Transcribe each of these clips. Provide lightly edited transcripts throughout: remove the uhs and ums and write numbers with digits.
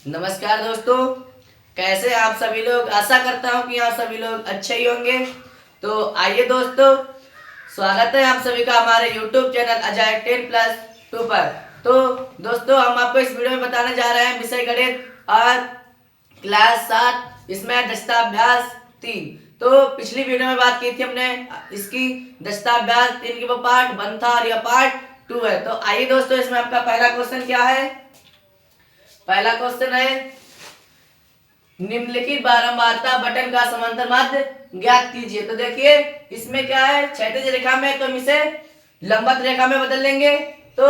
नमस्कार दोस्तों, कैसे हैं आप सभी लोग। आशा करता हूं कि आप सभी लोग अच्छे ही होंगे। तो आइए दोस्तों, स्वागत है आप सभी का हमारे YouTube चैनल अजय 10+2 पर। तो दोस्तों, हम आपको इस वीडियो में बताने जा रहे हैं विषय गणित और क्लास 7, इसमें दस्ताभ्यास 3। तो पिछली वीडियो में बात की थी हमने इसकी दस्ताभ्यास 3 की, वो पार्ट 1 था और यह पार्ट 2 है। तो आइए दोस्तों, इसमें आपका पहला क्वेश्चन क्या है। पहला क्वेश्चन है, निम्नलिखित बारंबारता बटन का समांतर माध्य ज्ञात कीजिए। तो देखिए इसमें क्या है, क्षैतिज रेखा में तो हम इसे लंबवत रेखा में बदल लेंगे। तो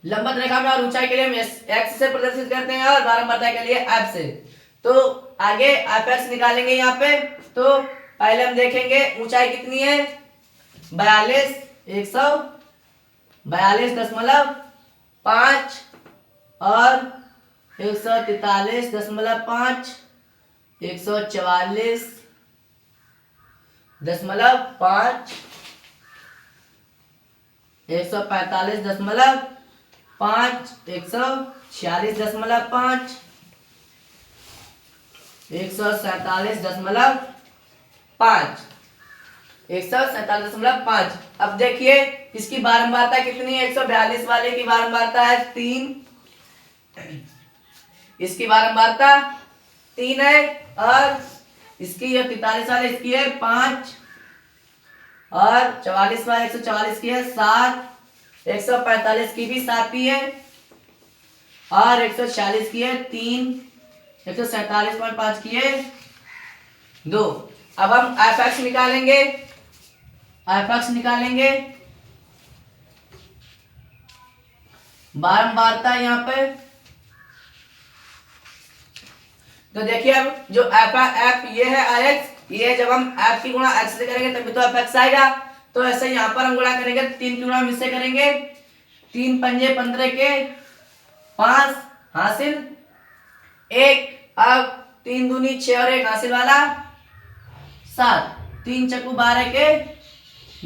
लंबवत रेखा में और ऊंचाई के लिए हम एक्स से प्रदर्शित करते हैं और बारंबारता के लिए एफ से। तो आगे एफ एक्स निकालेंगे यहाँ पे। तो पहले हम देखेंगे ऊंचाई कितनी है, 142 और 143.5, 144.5, 145.5, 146.5, 147.5। अब देखिए इसकी बारंबारता कितनी है, 142 वाले की बारंबारता है 3, इसकी बारंबारता 3 है, और इसकी 43 वाले इसकी है 5, और 44 वाले 144 की है 7, 145 की भी 7 ही है, और 146 की है 3, 147.5 की है 2। अब हम एफ एक्स निकालेंगे। बारंबारता यहाँ पे। तो देखिए अब जो एफ ये है एक्स, ये जब हम एफ की गुणा एक्स से करेंगे तभी तो एफ एक्स आएगा। तो ऐसे यहाँ पर हम गुणा करेंगे, 3 की गुणा हम इससे करेंगे, 3 पंजे 15 के 5 हासिल 1। अब 3 दूनी 6 और 1 हासिल वाला 7, 3 चक्कू 12 के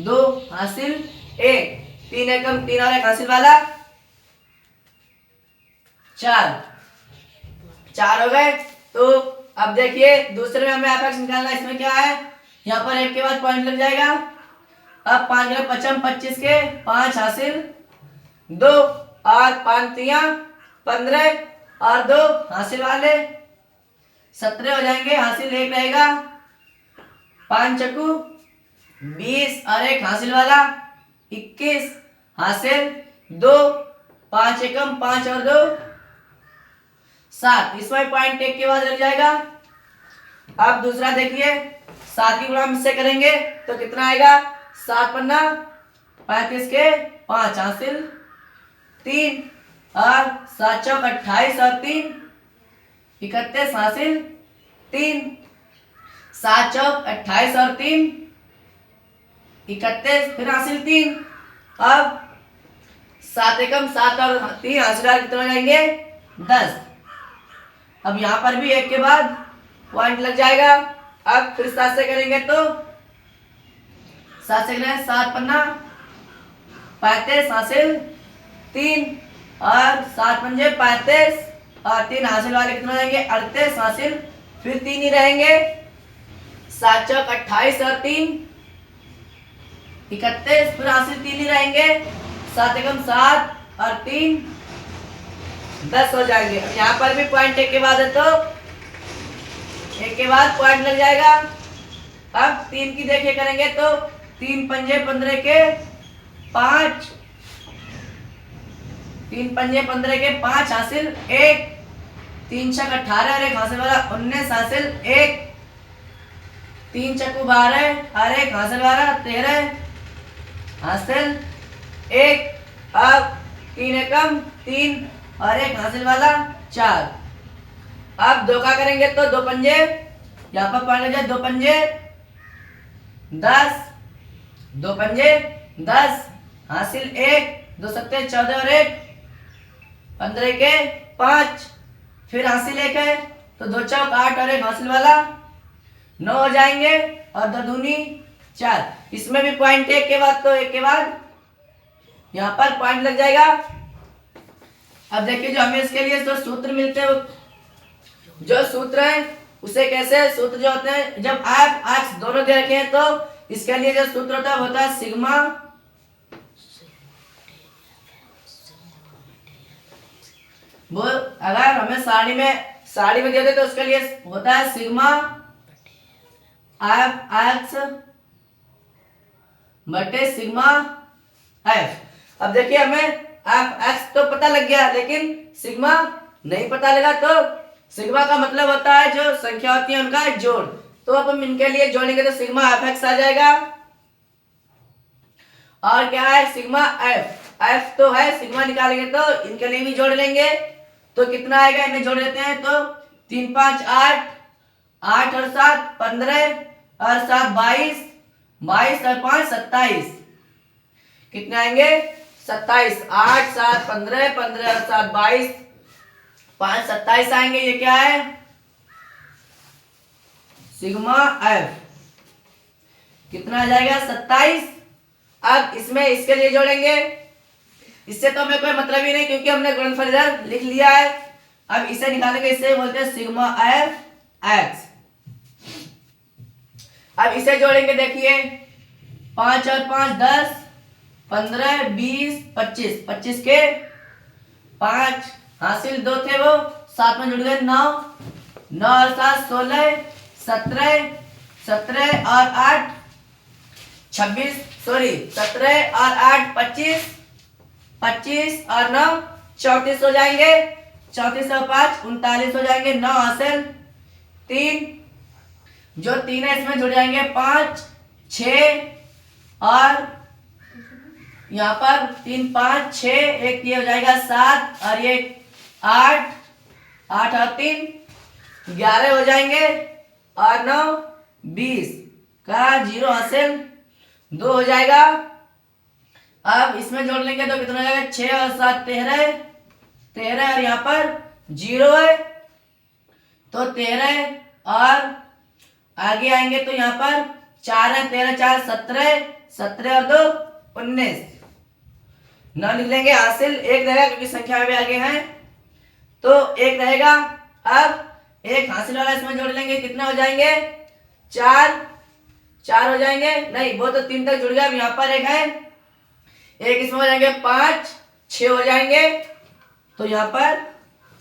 2 हासिल 1, 3 एकम 3 और 1 हासिल वाला 4 हो गए। तो अब देखिए दूसरे में हमें एफ एक्स निकालना है। इसमें क्या है, यहाँ पर 1 के बाद पॉइंट लग जाएगा। अब 5 के 55, 25 के 5 हासिल 2, और 5 तिया 15 और 2 हासिल वाले 17 हो जाएंगे, हासिल 1 रहेगा, 5 चक्कू 20 और 1 हासिल वाला 21 हासिल 2, 5 एकम 5 और 2 7। इसमें पॉइंट 1 के बाद लग जाएगा। अब दूसरा देखिए, 7 की गुणा हम इससे करेंगे तो कितना आएगा, 7 पन्ना 35 के 5 हासिल 3, और 7 चौक 28 और 3 31 हासिल 3, 7 चौक 28 और 3 31 फिर हासिल 3। अब 7 एकम 7 और 3 हासिल कितने हो जाएंगे, 10। अब यहां पर भी 1 के बाद पॉइंट लग जाएगा। अब फिर 7 से करेंगे तो 7 से करेंगे, 7 पन्ना 35 हासिल 3, और 7 पंजे 35 और 3 हासिल वाले कितने हो जाएंगे, 38 हासिल, फिर 3 ही रहेंगे, 7 चौक 28 और 3 31 फिर हासिल 3 ही रहेंगे, 7 एकम 7 और 3 10 हो जाएंगे। यहाँ पर भी पॉइंट 1 के बाद है तो 1 के बाद पॉइंट लग जाएगा। अब 3 की देखिए करेंगे तो 3 पंजे 15 के 5, 3 पंजे 15 के 5 हासिल 1, 3 छक 18 और 1 हासिल वाला 19 हासिल 1, 3 चक्कू 12 और 1 हासिल वाला 13 हासिल 1। अब 3 एकम 3 और 1 हासिल वाला 4। अब 2 का करेंगे तो 2 पंजे, यहाँ पर पॉइंट लग जाए, 2 पंजे 10, 2 पंजे 10 हासिल 1, 2 सत्ते 14 और 1 15 के 5 फिर हासिल 1 है तो 2 चौक 8 और 1 हासिल वाला 9 हो जाएंगे, और 2 दूनी 4। इसमें भी पॉइंट 1 के बाद तो 1 के बाद यहाँ पर पॉइंट लग जाएगा। अब देखिए जो हमें इसके लिए जो सूत्र मिलते हैं, जो सूत्र है उसे कैसे सूत्र जो होते हैं, जब एफ एक्स दोनों दे रखे हैं तो इसके लिए जो सूत्र होता है वो होता है सिग्मा, वो अगर हमें साड़ी में देते तो उसके लिए होता है सिग्मा एफ एक्स बटे सिग्मा एफ। अब देखिए हमें एफ एक्स तो पता लग गया, लेकिन सिग्मा नहीं पता लगा। तो सिग्मा का मतलब होता है जो संख्या होती है उनका जोड़। तो अब हम इनके लिए जोड़ेंगे तो सिग्मा एफ एक्स आ जाएगा, और क्या है सिग्मा एफ, एफ तो है, सिग्मा निकालेंगे तो इनके लिए भी जोड़ लेंगे। तो कितना आएगा, इन्हें जोड़ लेते हैं तो 3 5 8, 8 और 7 15 और 7 22, 22 और 5 27, कितने आएंगे 27, 8 7 15, 15 और 7 22, 5 27 आएंगे। ये क्या है सिग्मा एफ, कितना आ जाएगा 27। अब इसमें इसके लिए जोड़ेंगे, इससे तो हमें कोई मतलब ही नहीं क्योंकि हमने गुणनफल इधर लिख लिया है। अब इसे निकालेंगे, इसे बोलते हैं सिग्मा एफ एक्स। अब इसे जोड़ेंगे, देखिए 5 और 5 10, 15 20 25, 25 के 5 हासिल 2 थे वो 7 में जुड़ गए 9, 9 और 7 16, 17, 17 और 8 26, सॉरी 17 और 8 25, 25 और 9 34 हो जाएंगे, 34 और 5 39 हो जाएंगे, 9 हासिल 3, जो 3 है इसमें जुड़ जाएंगे 5 6 और यहाँ पर 3 5 6, एक ये हो जाएगा 7 और ये 8, 8 और 3 11 हो जाएंगे, और 9 20 का 0 हासिल 2 हो जाएगा। अब इसमें जोड़ लेंगे तो कितना हो जाएगा 6 और 7 13, 13 और यहाँ पर 0 है तो 13, और आगे आएंगे तो यहाँ पर 4 है, 13 4 17, 17 और 2 19, न लिख लेंगे हासिल 1 रहेगा क्योंकि संख्या में आगे हैं तो 1 रहेगा। अब एक हासिल वाला इसमें जोड़ लेंगे, कितना हो जाएंगे 4 4 हो जाएंगे, नहीं वो तो 3 तक जुड़ गया। अब यहाँ पर एक है, एक इसमें हो जाएंगे 5 6 हो जाएंगे, तो यहाँ पर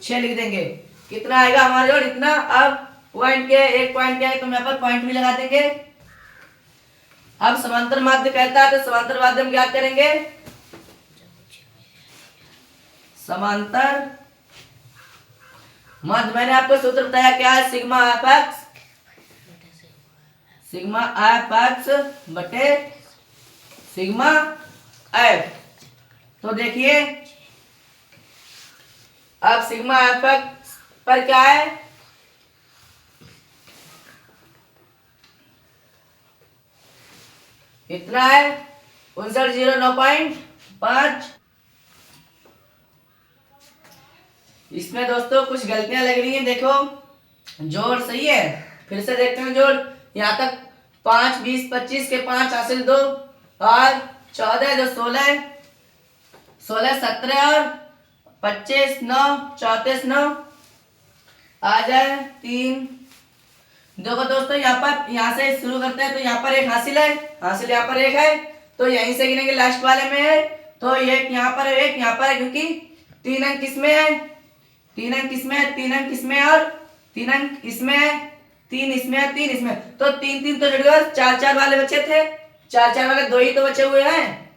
6 लिख देंगे, कितना आएगा हमारा जोड़ इतना। अब पॉइंट के एक पॉइंट क्या है तो यहाँ पर पॉइंट भी लगा देंगे। अब समांतर माध्य कहता है तो समांतर माध्य हम क्या करेंगे, समांतर माध्य मैंने आपको सूत्र बताया क्या है sigma F x, sigma F x बटे सिग्मा एफ। तो देखिए अब सिग्मा एफ एक्स पर क्या है, इतना है 5909.5। इसमें दोस्तों कुछ गलतियां लग रही हैं, देखो जोड़ सही है, फिर से देखते हैं जोड़। यहाँ तक 5 20 25 के 5 हासिल 2 और 14 जो 16, 16 17 और 25 9 34 9 आ जाए 3। देखो दोस्तों यहाँ से शुरू करते हैं तो यहाँ पर एक हासिल है, हासिल यहाँ पर एक है तो यहीं से गिनेंगे, लास्ट वाले में है तो एक यहाँ पर एक यहाँ पर है क्योंकि 3 अंक किसमें है, 3 अंक किसमें है, 3 अंक किसमें है और 3 अंक इसमें है, 3 इसमें है 3 इसमें, तो 3 3 तो जुड़ गए, 4 4 वाले बचे थे, 4 4 वाले 2 ही तो बचे हुए हैं,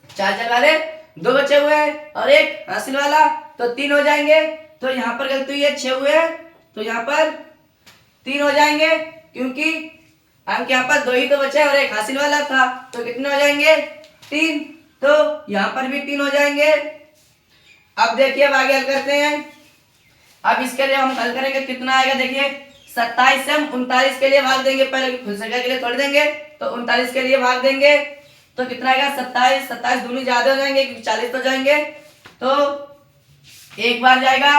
4 4 वाले 2 बचे हुए हैं और एक हासिल वाला तो 3 हो जाएंगे। तो यहाँ पर गलती हुई है 6 हुए हैं तो यहाँ पर 3 हो जाएंगे क्योंकि अंक यहाँ पर 2 ही तो बचे और एक हासिल वाला था तो कितने हो जाएंगे 3, तो यहाँ पर भी 3 हो जाएंगे। अब देखिए अब आगे हल करते हैं। अब इसके लिए हम हल करेंगे कितना आएगा, देखिए 27 से हम 39 के लिए भाग देंगे, पहले खुद संख्या के लिए छोड़ देंगे तो 39 के लिए भाग देंगे तो कितना आएगा 27, 27 दूनी ज्यादा हो जाएंगे क्योंकि 40 तो जाएंगे तो एक बार जाएगा।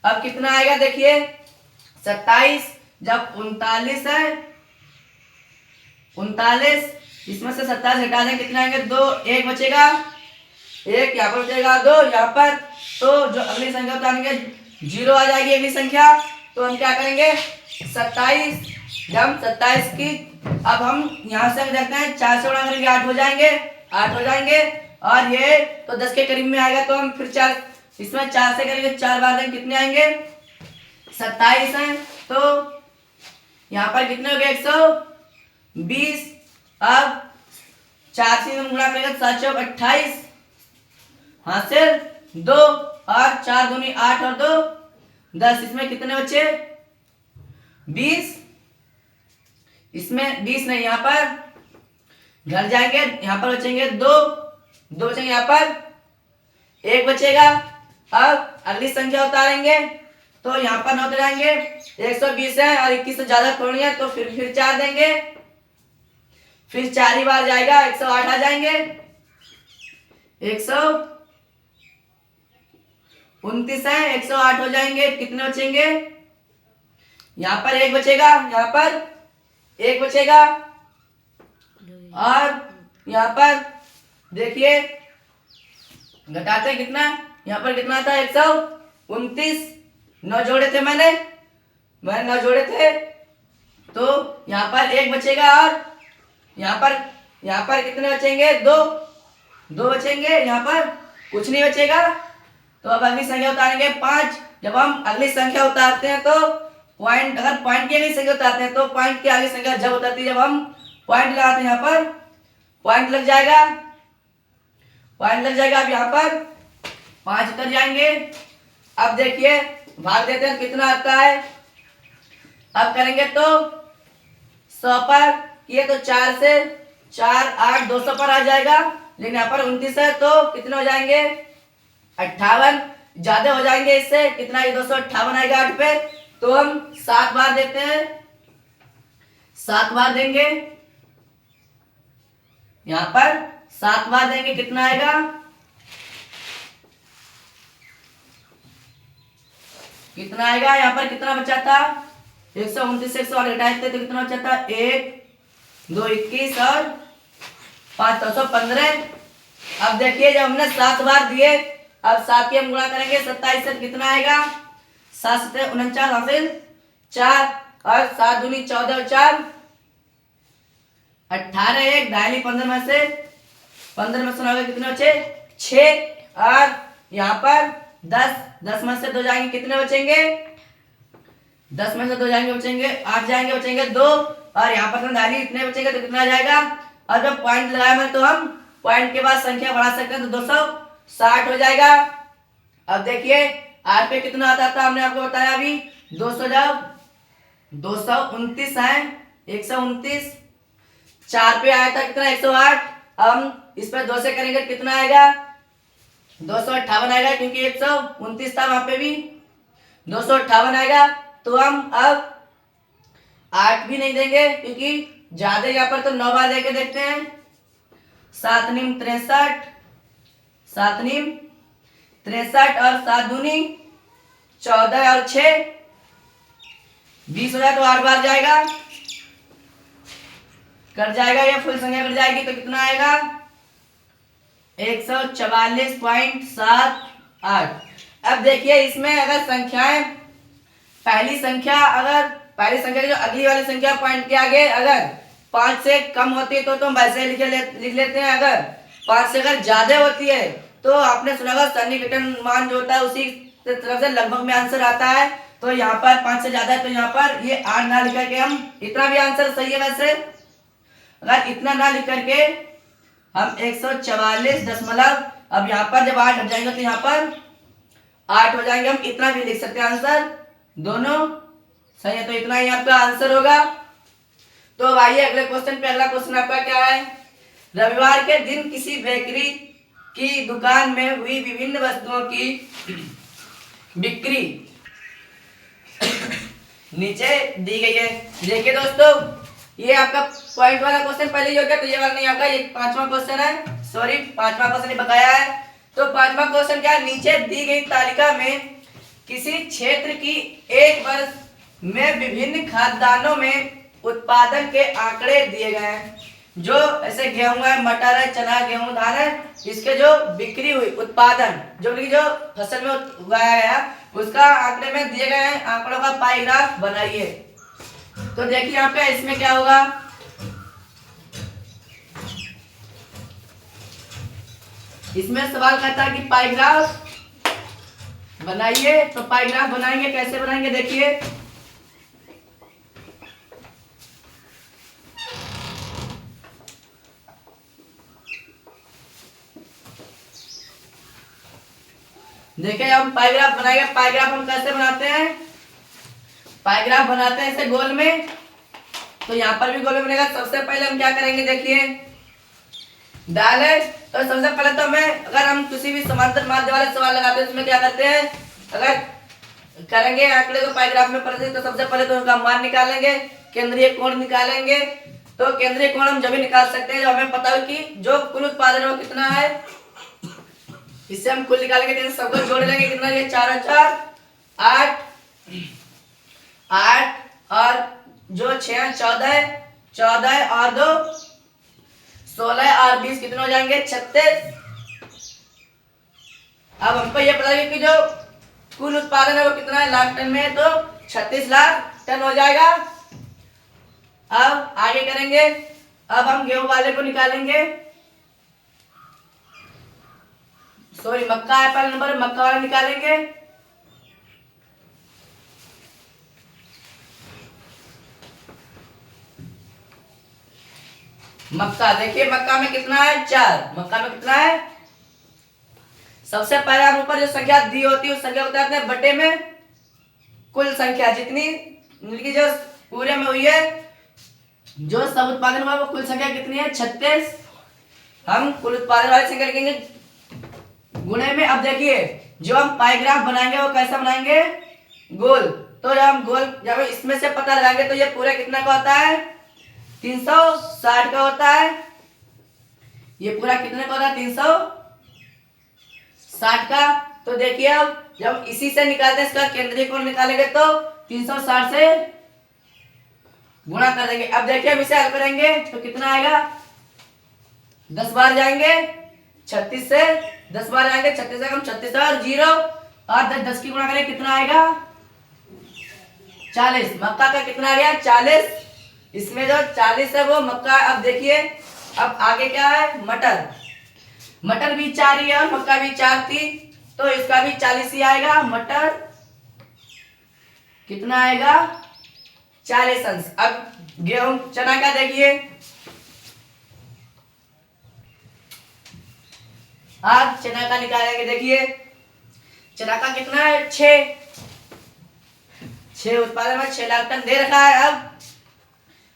अब कितना आएगा देखिए 27 जब 39 है 39 इसमें से 27 हटा दें कितना आएंगे 2, 1 बचेगा 1 यहाँ पर बचेगा 2 यहाँ पर, तो जो अगली संख्या उतारेंगे 0 आ जाएगी अगली संख्या। तो हम क्या करेंगे 27, जब हम 27 की अब हम यहाँ से देखते हैं 4 से गुणा करेंगे 8 हो जाएंगे, 8 हो जाएंगे, और ये तो 10 के करीब में आएगा, तो हम फिर 4 इसमें 4 से करेंगे 4 बार देंगे कितने आएंगे 27 हैं, तो यहाँ पर कितने हो गए 120। अब 4 से हम गुणा करेंगे 7 चौक 28 हासिल 2, और 4 दूनी 8 और 2 10, इसमें कितने बचे 20, इसमें 20 नहीं, यहाँ पर घर जाएंगे, यहाँ पर बचेंगे 2 बचेंगे, यहाँ पर 1 बचेगा। अब अगली संख्या उतारेंगे तो यहाँ पर 9 जाएंगे, 120 है और 21 से ज्यादा थोड़ी है, तो फिर 4 देंगे, फिर 4 ही बार जाएगा 108 आ जाएंगे, 129 है, 108 हो जाएंगे, कितने बचेंगे यहाँ पर 1 बचेगा, यहाँ पर 1 बचेगा, और यहाँ पर देखिए घटाते कितना, यहाँ पर कितना था 129, 9 जोड़े थे मैंने 9 जोड़े थे, तो यहाँ पर 1 बचेगा, और यहाँ पर कितने बचेंगे 2 बचेंगे, यहाँ पर कुछ नहीं बचेगा। तो अब अगली संख्या उतारेंगे 5। जब हम अगली संख्या उतारते हैं तो पॉइंट, अगर पॉइंट की अगली संख्या उतारते हैं तो पॉइंट की अगली संख्या जब उतरती है, जब हम पॉइंट लगाते हैं यहाँ पर पॉइंट लग जाएगा, अब यहाँ पर 5 उतर जाएंगे। अब देखिए भाग देते हैं कितना आता है, अब करेंगे तो 100 पर किए तो 4 से 4 8 200 पर आ जाएगा, लेकिन यहाँ पर 29 है तो कितने हो जाएंगे 58, ज्यादा हो जाएंगे इससे, कितना ये 258 आएगा 8 पे, तो हम 7 बार देते हैं, 7 बार देंगे, यहाँ पर 7 बार देंगे, कितना आएगा यहाँ पर कितना बचा था 129 से 108 घटाए थे तो कितना बचा था 1 2 21 और 5 315। अब देखिए जब हमने 7 बार दिए, अब 7 की हम गुणा करेंगे 27 से, कितना आएगा 7 से 49 हासिल 4, और 7 दूनी 14 और 4 18, 1 डायली 15 में से 15 कितने बचे 6, और यहाँ पर 10 में से 2 जाएंगे, कितने बचेंगे 10 में से 2 जाएंगे बचेंगे 8 जाएंगे, बचेंगे 2, और यहाँ पर डायली इतने बचेंगे तो कितना आ जाएगा। और जब पॉइंट लगाया मैंने तो हम पॉइंट के बाद संख्या बढ़ा सकते हैं, तो 260 हो जाएगा। अब देखिए 8 पे कितना आता था, हमने आपको बताया अभी 200, जब 229 है 129, 4 पे आया था कितना 108, हम इस पर 2 से करेंगे कितना आएगा 258 आएगा, क्योंकि 129 था वहां पे भी 258 आएगा। तो हम अब 8 भी नहीं देंगे क्योंकि ज्यादा, यहाँ पर तो 9 बार देके देखते हैं, 7 नीम 63, 7 नीम 63 और 7 दूनी 14 और 6 20 हो जाए तो 8 बार जाएगा, कट जाएगा, या फुल संख्या कट जाएगी तो कितना आएगा 144.78। अब देखिए इसमें अगर संख्याएं पहली संख्या की जो अगली वाली संख्या पॉइंट के आगे अगर 5 से कम होती है तो हम वैसे लिख लेते हैं, अगर 5 से अगर ज्यादा होती है तो आपने सुना होगा सन्निकटन मान जो होता है उसी तरफ से लगभग में आंसर आता है। तो यहाँ पर 5 से ज्यादा है तो यहाँ पर ये 8 ना लिख करके हम, इतना भी आंसर सही है वैसे, अगर इतना ना लिख करके हम 144 अब यहाँ पर जब 8 हट जाएंगे तो यहाँ पर 8 हो जाएंगे, हम इतना भी लिख सकते हैं, आंसर दोनों सही है, तो इतना ही आपका आंसर होगा। तो आइए अगले क्वेश्चन पे। अगला क्वेश्चन आपका क्या है, रविवार के दिन किसी बेकरी की दुकान में हुई विभिन्न वस्तुओं की बिक्री नीचे दी गई है। देखिए दोस्तों ये आपका पॉइंट वाला क्वेश्चन पहले ही हो गया, तो ये वाला नहीं आपका, ये 5वां क्वेश्चन है, सॉरी 5वां क्वेश्चन बकाया है। तो 5वां क्वेश्चन क्या है, नीचे दी गई तालिका में किसी क्षेत्र की एक वर्ष में विभिन्न खाद्यान्नों में उत्पादन के आंकड़े दिए गए हैं। जो ऐसे गेहूं है, मटर है, चना है, गेहूं, धान है, इसके जो बिक्री हुई, उत्पादन जो की जो फसल में उगाया गया उसका आंकड़े में दिए गए हैं आंकड़ों का पाई ग्राफ बनाइए। तो देखिए यहाँ पे इसमें क्या होगा, इसमें सवाल कहता है कि पाई ग्राफ बनाइए। तो पाई ग्राफ बनाएंगे, कैसे बनाएंगे देखिए। देखिए हम पाई ग्राफ बनाएंगे। पाई ग्राफ हम कैसे बनाते हैं, पाई ग्राफ बनाते हैं ऐसे गोल में। तो यहाँ पर भी गोल में बनेगा। सबसे पहले हम क्या करेंगे देखिए, डाले तो सबसे पहले तो हमें, अगर हम किसी भी समांतर माध्य वाले सवाल लगाते हैं उसमें क्या करते हैं, अगर करेंगे आंकड़े को पाई ग्राफ में पढ़ते तो सबसे पहले तो उनका मान निकालेंगे, केंद्रीय कोण निकालेंगे। तो केंद्रीय कोण हम जब भी निकाल सकते हैं जब हमें पता हो कि जो कुल उत्पादन है वो कितना है। इससे हम कुल निकालेंगे तो सबको जोड़ लेंगे, कितना, ये 4 और 4 8 8 और जो 6 14 14 और 2 16 और 20 कितने हो जाएंगे, 36। अब हमको ये पता है कि जो कुल उत्पादन है वो कितना है लाख टन में, तो 36 लाख टन हो जाएगा। अब आगे करेंगे, अब हम गेहूं वाले को निकालेंगे, सॉरी मक्का है पहला नंबर, मक्का वाला निकालेंगे। मक्का देखिए, मक्का में कितना है 4, मक्का में कितना है, सबसे पहले हम ऊपर जो संख्या दी होती है उस संख्या को उतारते हैं बटे में कुल संख्या जितनी की जो पूरे में हुई है, जो सब उत्पादन हुआ वो कुल संख्या कितनी है 36। हम कुल उत्पादन वाली संख्या लिखेंगे गुणे में। अब देखिए जो हम पाई ग्राफ बनाएंगे वो कैसा बनाएंगे, गोल। तो जब हम गोल जब इसमें से पता लगाएंगे तो ये पूरा कितना का होता है 360 का होता है। ये पूरा कितने का होता है 360 का। तो देखिए अब जब इसी से निकालते हैं इसका केंद्रीय कोण निकालेंगे तो 360 से गुणा कर देंगे। अब देखिए हम इसे हल करेंगे तो कितना आएगा, 10 बार जाएंगे 36 से 10 बार जाएंगे 36 से हम 36 और 0 और 10 की गुणा करें कितना आएगा 40। मक्का का कितना आ गया 40। इसमें जो 40 है वो मक्का। अब देखिए अब आगे क्या है, मटर। मटर भी 4 ही है और मक्का भी 4 थी तो इसका भी 40 ही आएगा। मटर कितना आएगा 40 अंश। अब गेहूं चना का देखिए, अब चना का निकालेंगे। देखिए चना का कितना है 6 उत्पादन में 6 लाख टन दे रखा है। अब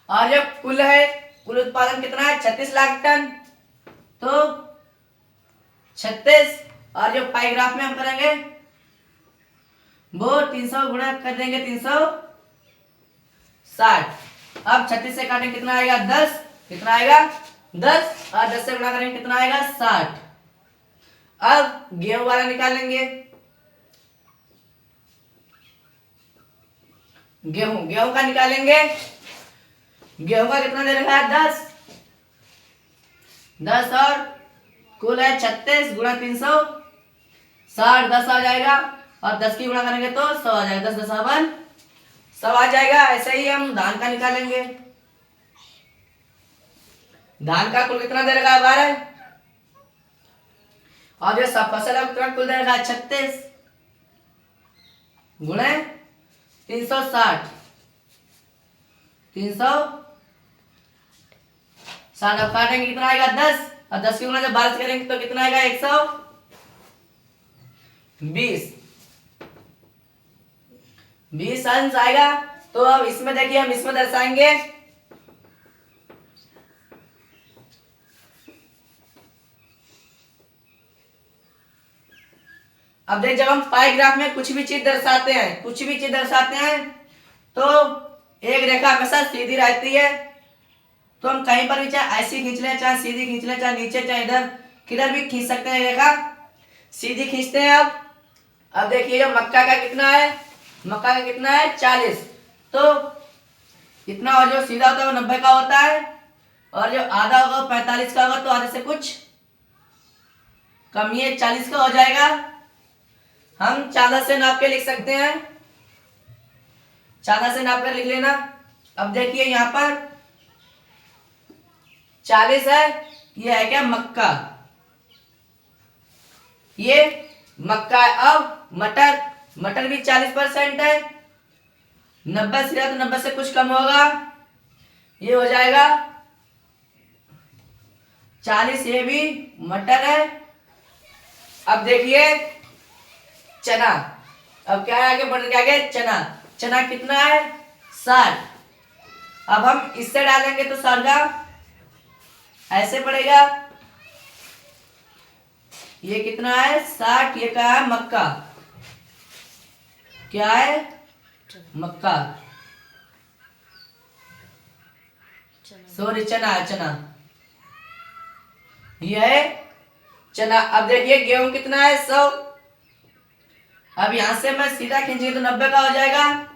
और जो कुल है, कुल उत्पादन कितना है 36 लाख टन। तो 36 और जो पाई ग्राफ में हम करेंगे वो 300 गुणा कर देंगे 360। अब 36 से काटेंगे कितना आएगा 10, कितना आएगा 10 और 10 से गुणा करेंगे कितना आएगा 60। अब गेहूं वाला निकालेंगे। गेहूं का निकालेंगे। गेहूं का कितना दे रखा है 10 और कुल है 36 गुणा 360, 10 आ जाएगा और 10 की गुणा करेंगे तो 100 आ जाएगा। 10 10 100 आ जाएगा। ऐसे ही हम धान का निकालेंगे। धान का कुल कितना दे रखा है 12 और जो सब फसल है कितना कुल दे रखा है 36 गुणे 360 अब काटेंगे कितना आएगा 10 और 10 की गुणा जब 12 से करेंगे तो कितना आएगा 120 अंश आएगा। तो अब इसमें देखिए हम इसमें दर्शाएंगे अब देख जब हम पाई ग्राफ में कुछ भी चीज दर्शाते हैं तो एक रेखा हमेशा सीधी रहती है। तो हम कहीं पर भी चाहे ऐसी खींच लें, चाहे सीधी खींच लें, चाहे नीचे चाहे इधर किधर भी खींच सकते हैं रेखा। सीधी खींचते हैं। अब देखिए जो मक्का का कितना है, मक्का का कितना है 40। तो इतना और जो सीधा होता है वो 90 का होता है और जो आधा होगा 45 का होगा, तो आधे से कुछ कम, ये 40 का हो जाएगा। हम चांदा से नाप के लिख सकते हैं, चांदा से नाप कर लिख लेना। अब देखिए यहाँ पर 40 है, ये है क्या, मक्का, ये मक्का है। अब मटर, मटर भी 40% है, 90 से, तो 90 से कुछ कम होगा, ये हो जाएगा 40, ये भी मटर है। अब देखिए चना, अब क्या है आगे, मटर के आगे चना, चना कितना है, 60। अब हम इससे डालेंगे तो 60 का ऐसे पड़ेगा, ये कितना है 60, ये क्या है मक्का, क्या है मक्का, सॉरी चना है, चना, ये है चना। अब देखिए गेहूं कितना है, 100। अब यहां से मैं सीधा खींचिए तो 90 का हो जाएगा,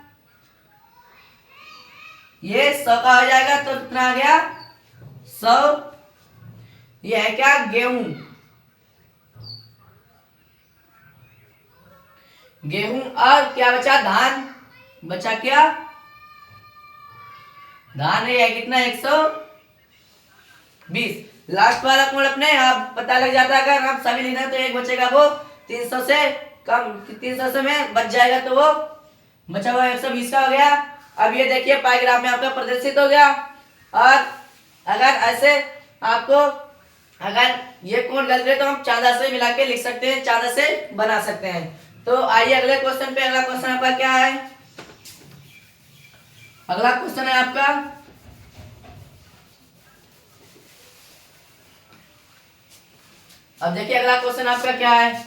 ये 100 का हो जाएगा, तो कितना आ गया 100। ये है क्या, गेहूं, गेहूं। और क्या बचा, धान बचा, क्या धान है, कितना 120। लास्ट वाला कोण अपने आप पता लग जाता है, अगर आप सभी लिखना है तो एक बचेगा, वो 300 से कम, 300 से में बच जाएगा, तो वो बचा हुआ 120 का हो गया। अब ये देखिए पाइग्राफ में आपका प्रदर्शित हो गया। और अगर ऐसे आपको अगर ये कोण गलत है तो हम चांदा से मिला के लिख सकते हैं, चांदा से बना सकते हैं। तो आइए अगले क्वेश्चन पे। अगला क्वेश्चन आपका क्या है, अगला क्वेश्चन है आपका, अब देखिए अगला क्वेश्चन आपका क्या है,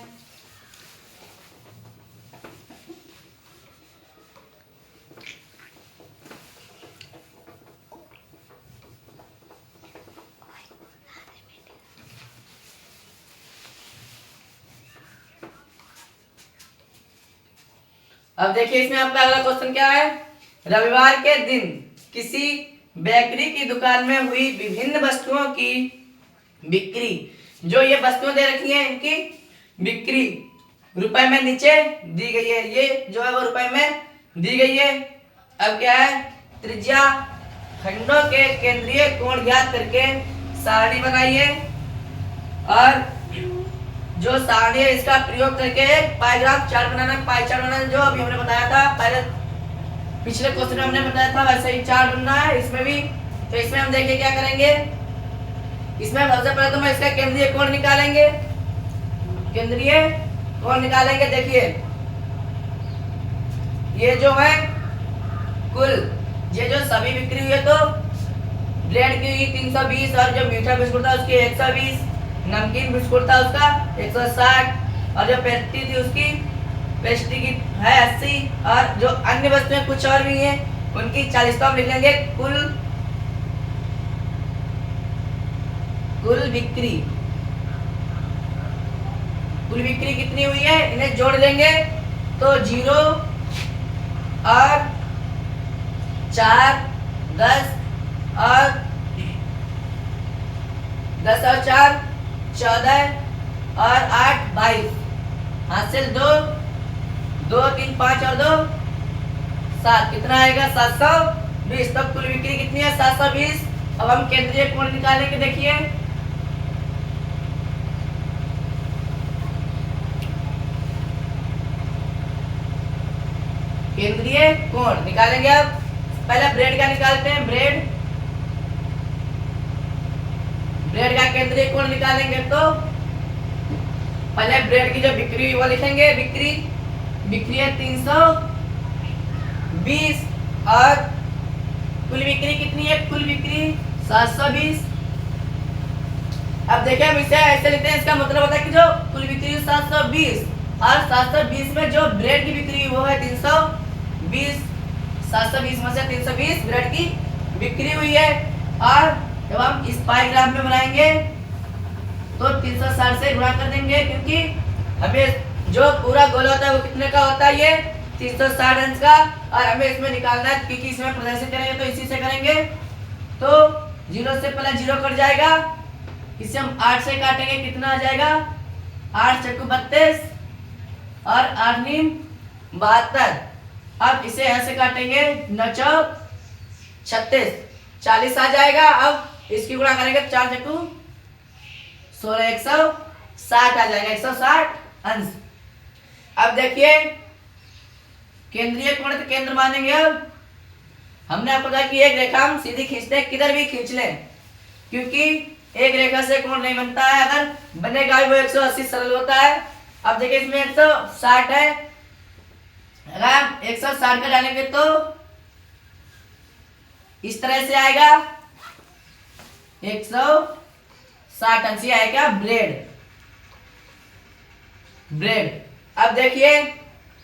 अब देखिए इसमें आपका अगला क्वेश्चन क्या है, रविवार के दिन किसी बेकरी की दुकान में हुई विभिन्न वस्तुओं की बिक्री, जो ये वस्तुएं दे रखी हैं इनकी बिक्री रुपए में नीचे दी गई है, ये जो है वो रुपए में दी गई है। अब क्या है, त्रिज्या खंडों के केंद्रीय कोण ज्ञात करके सारणी बनाइए, और जो सारणी है इसका प्रयोग करके पाइग्राफ चार्ट बनाना, पाई चार्ट बनाना, जो अभी हमने बताया था पहले पिछले क्वेश्चन में हमने बताया था वैसे ही चार्ट बनना है इसमें भी। तो इसमें हम देखिए क्या करेंगे, इसमें सबसे पहले तो मैं इसका केंद्रीय कोण निकालेंगे, केंद्रीय कोण निकालेंगे। देखिए ये जो है कुल, ये जो सभी बिक्री हुई है, तो ब्रेड की हुई 320, और जो मीठा बिस्कुट था उसकी 120, नमकीन बिस्कुट था उसका 160, और जो पेस्ट्री थी उसकी पेस्ट्री की है 80, और जो अन्य वस्तुएं कुछ और भी हैं उनकी 40। तो हम लिख लेंगे कुल बिक्री, कुल बिक्री कितनी हुई है, इन्हें जोड़ देंगे तो 0 और 4 10, और 10 और 4 14, और 8 22, हासिल 2 2 3 5 और 2 7, कितना आएगा 720। तब कुल बिक्री कितनी है 720। अब हम केंद्रीय कोण निकालेंगे, देखिए केंद्रीय कोण निकालेंगे। अब पहले ब्रेड का निकालते हैं, ब्रेड का केंद्रीय कोण निकालेंगे तो पहले ब्रेड की जो बिक्री वो लिखेंगे, बिक्री है 320, और कुल बिक्री कितनी है, कुल बिक्री 720। अब देखिए हम इसे ऐसे लिखते हैं, इसका मतलब होता है कि जो कुल बिक्री 720, और 720 में जो ब्रेड की बिक्री वो है 320, 720 में से 320 ब्रेड की बिक्री हुई है। और जब हम इस पाई ग्राफ में बनाएंगे तो 360 से गुणा कर देंगे, क्योंकि हमें जो पूरा गोल होता है वो कितने का होता है, ये 360 अंश का, और हमें इसमें निकालना है, क्योंकि इसमें प्रदर्शित करेंगे तो इसी से करेंगे। तो जीरो से पहले जीरो कट जाएगा, इसे हम 8 से काटेंगे, कितना आ जाएगा 8 चक्कू 32 और 8 नीम 72। अब इसे ऐसे काटेंगे 9 चौक 36, 40 आ जाएगा। अब इसकी गुणा करेंगे 4 चक्कू 16, 160 आ जाएगा, 160 अंश। अब देखिए केंद्रीय कोण के केंद्र मानेंगे। अब हमने आपको कहा कि एक रेखा हम सीधी खींचते हैं, किधर भी खींच लें, क्योंकि एक रेखा से कोण नहीं बनता है, अगर बनेगा वो 180 सरल होता है। अब देखिए इसमें 160 है, अगर 160 का डालेंगे तो इस तरह से आएगा 160 अंश आएगा ब्रेड। अब देखिए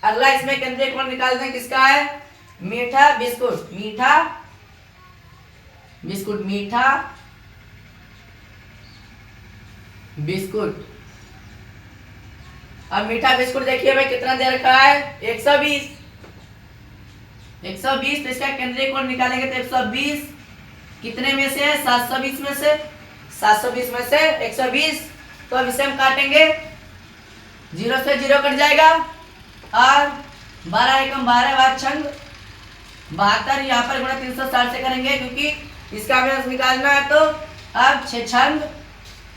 अगला इसमें केंद्रीय कोण निकालते हैं, किसका है मीठा बिस्कुट, मीठा बिस्कुट, मीठा बिस्कुट। अब मीठा बिस्कुट देखिए भाई कितना दे रखा है 120, 120। तो इसका केंद्रीय कोण निकालेंगे तो 120 कितने में से है 720 में से, 720 में से 120। तो अब इसे हम काटेंगे, जीरो से जीरो कट जाएगा और 12 एकम 12 बार छंग 72। यहाँ पर गुणा 360 से करेंगे क्योंकि इसका हमें निकालना है। तो अब 6 छंग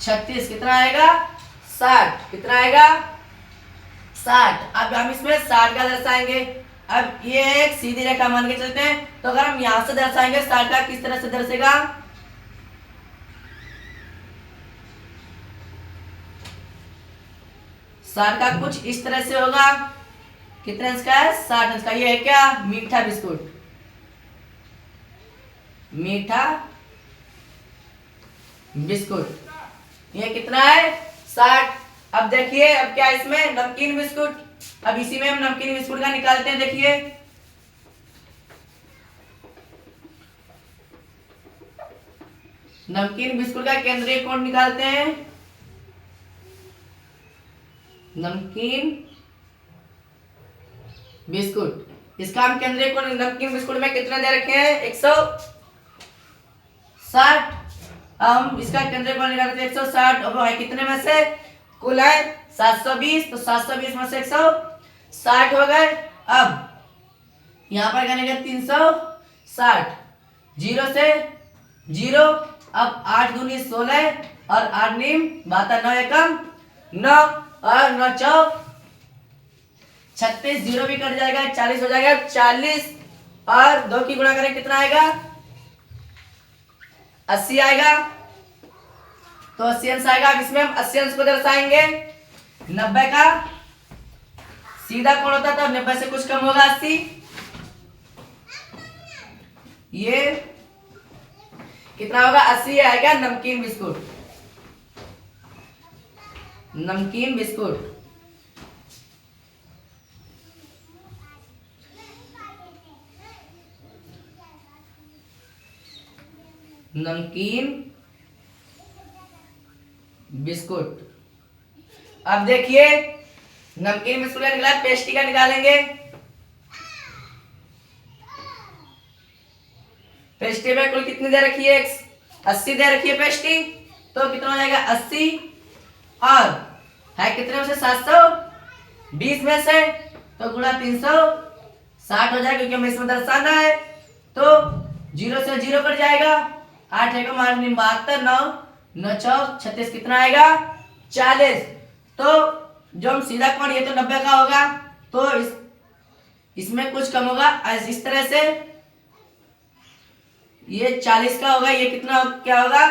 36 कितना आएगा 60, कितना आएगा 60। अब हम इसमें 60 का दर्शाएंगे। अब ये एक सीधी रेखा मान के चलते हैं, तो अगर हम यहां से दर्शाएंगे 60 का किस तरह से दर्शेगा, साठ का कुछ इस तरह से होगा, कितने अंश का है 60 अंश का। ये है क्या मीठा बिस्कुट, मीठा बिस्कुट, ये कितना है 60। अब देखिए अब क्या इसमें नमकीन बिस्कुट, अब इसी में हम नमकीन बिस्कुट का निकालते हैं। देखिए नमकीन बिस्कुट का केंद्रीय कोण निकालते हैं, नमकीन बिस्कुट, इसका हम केंद्रीय कोण नमकीन बिस्कुट में कितना दे रखे हैं 160। हम इसका केंद्रीय कोण निकालते हैं 160, अब है कितने में से कुल है 720, तो 720 में से 160 हो गए। अब यहां पर करेंगे 360, जीरो से जीरो, अब 8 दूनी 16 और 8 नीम 72, 9 एकम 9 और 9 चौक 36, जीरो भी कट जाएगा 40 हो जाएगा, 40 और 2 की गुणा करें कितना आएगा 80 आएगा। तो 80 अंश आएगा। अब इसमें हम 80 अंश को दर्शाएंगे, 90 का सीधा कोण होता है तो 90 से कुछ कम होगा 80। ये कितना होगा 80 आएगा नमकीन बिस्कुट, नमकीन बिस्कुट। नमकीन बिस्कुट। अब देखिए नमकीन बिस्कुट का निकाला, पेस्ट्री का निकालेंगे। पेस्ट्री में कुल कितनी दे रखी है 80 दे रखी है पेस्ट्री, तो कितना हो जाएगा 80 और है कितने में से 720 में से, तो गुणा 360 हो जाएगा क्योंकि हमें इसमें दर्शाना है। तो जीरो से जीरो कट जाएगा, 8 एकम 8 नीम 72, 9 9 चौक 36 कितना आएगा 40। तो जो हम सीधा कोण ये तो 90 का होगा, तो इसमें कुछ कम होगा इस तरह से, ये 40 का होगा, ये कितना क्या होगा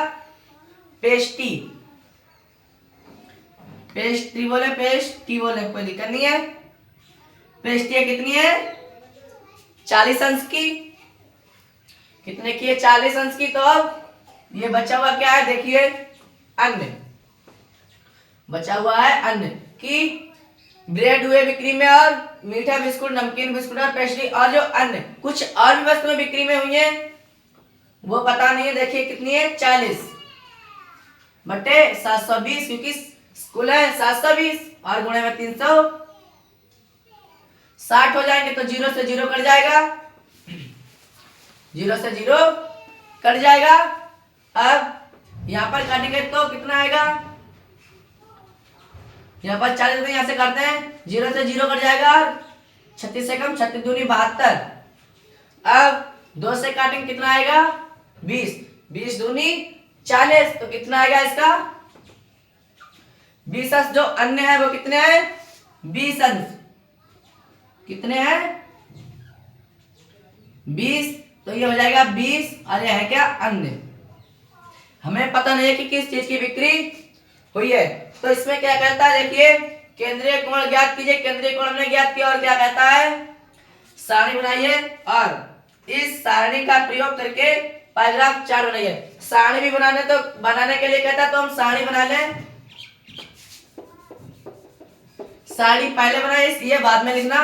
पेस्ट्री, पेस्ट्री बोले पेस्ट्री बोले कोई दिक्कत नहीं है। पेस्ट्री कितनी है 40 अंश की, कितने की है 40 अंश की। तो अब ये बचा हुआ क्या है देखिए अन्य, बचा हुआ है अन्य कि ब्रेड हुए बिक्री में और मीठा बिस्कुट, नमकीन बिस्कुट और पेस्ट्री, और जो अन्य कुछ और भी वस्तुएं बिक्री में हुई हैं वो पता नहीं है। देखिए कितनी है 40 बटे 720, क्योंकि कुल है 720 और गुणे में 360 हो जाएंगे, तो जीरो से जीरो कट जाएगा, जीरो से जीरो कट जाएगा। अब यहाँ पर काटेंगे तो कितना आएगा, यहाँ पर 40 यहाँ से करते हैं, 0 से 0 कट जाएगा, 36 से कम 36 दूनी 72। अब 2 से काटेंगे कितना आएगा 20, 20 दूनी 40, तो कितना आएगा इसका 20 अंश जो अन्य है वो कितने हैं 20 अंश, कितने हैं 20, तो ये हो जाएगा 20 और ये है क्या अन्य। हमें पता नहीं है कि किस चीज की बिक्री हुई है, तो इसमें क्या कहता है देखिए, केंद्रीय कोण ज्ञात कीजिए। केंद्रीय कोण हमने ज्ञात किया और क्या कहता है, सारणी बनाइए और इस सारणी का प्रयोग करके पैराग्राफ 4 बनाइए। सारणी भी बनाने के लिए कहता है तो हम सारणी बना लें, सारणी पहले बनाए ये बाद में लिखना,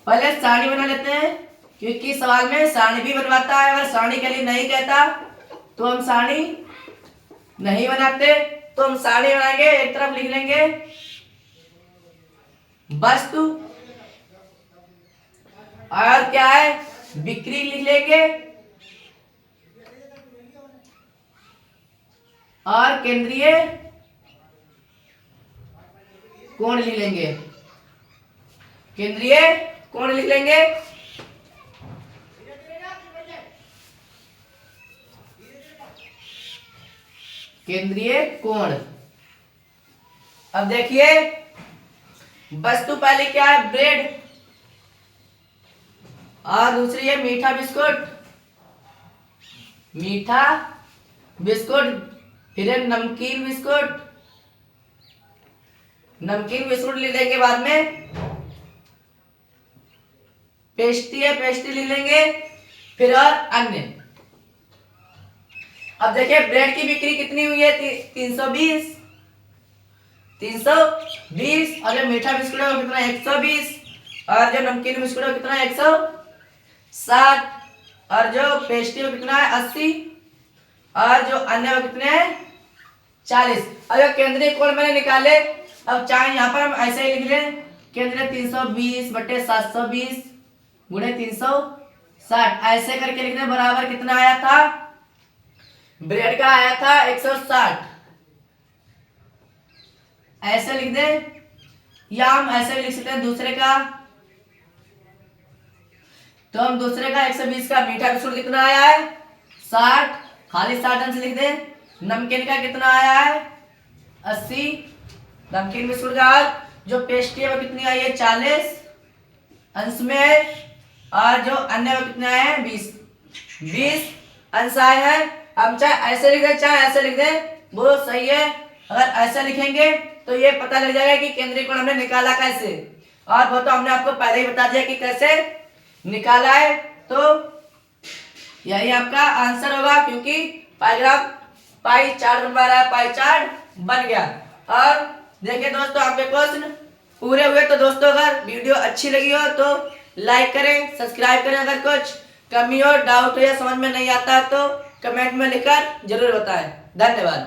पहले सारणी बना लेते हैं क्योंकि सवाल में सारणी भी बनवाता है। अगर सारणी के लिए नहीं कहता तो हम सारणी नहीं बनाते, तो हम सारणी बनाएंगे, एक तरफ लिख लेंगे वस्तु और क्या है बिक्री लिख लेंगे और केंद्रीय कोण लिख लेंगे, केंद्रीय कोण लिख लेंगे। केंद्रीय कोण। अब देखिए वस्तु पहले क्या है ब्रेड और दूसरी है मीठा बिस्कुट, मीठा बिस्कुट, फिर है नमकीन बिस्कुट, नमकीन बिस्कुट ले लेंगे, बाद में पेस्ट्री है पेस्ट्री ले लेंगे, फिर और अन्य। अब देखिए ब्रेड की बिक्री कितनी हुई है 320, 320 और जो मीठा बिस्कुट है वो कितना 120 और जो नमकीन बिस्कुट है वो कितना 160 और जो पेस्ट्री वो कितना है 80 और जो अन्य वो कितने हैं 40। और जो केंद्रीय कोण मैंने निकाले, अब चाहे यहाँ पर हम ऐसे ही लिख लें, केंद्रीय 320 बटे 720 गुणे 360, ऐसे करके लिखने बराबर कितना आया था, ब्रेड का आया था 160, ऐसे लिख दें, या हम ऐसे भी लिख सकते हैं दूसरे का, तो हम दूसरे का 120 का मीठा बिस्कुट कितना आया है 60, खाली 60 अंश लिख दें। नमकीन का कितना आया है 80, नमकीन बिस्कुट का जो पेस्ट्री है वो कितनी आई है 40 अंश में है और जो अन्य वो कितने आए हैं 20 अंश आए हैं। हम चाहे ऐसे लिख दें चाहे ऐसे लिख दें वो सही है। अगर ऐसा लिखेंगे तो ये पता लग जाएगा कि केंद्रीय कोण हमने निकाला कैसे, और वो तो हमने आपको पहले ही बता दिया कि कैसे निकाला है। तो यही आपका आंसर होगा क्योंकि पैराग्राफ पाई चार्ट बनवा रहा है, पाई चार्ट बन गया। और देखिए दोस्तों आपके क्वेश्चन पूरे हुए, तो दोस्तों अगर वीडियो अच्छी लगी हो तो लाइक करें, सब्सक्राइब करें। अगर कुछ कमी हो डाउट हो या समझ में नहीं आता तो कमेंट में लिखकर जरूर बताएं। धन्यवाद।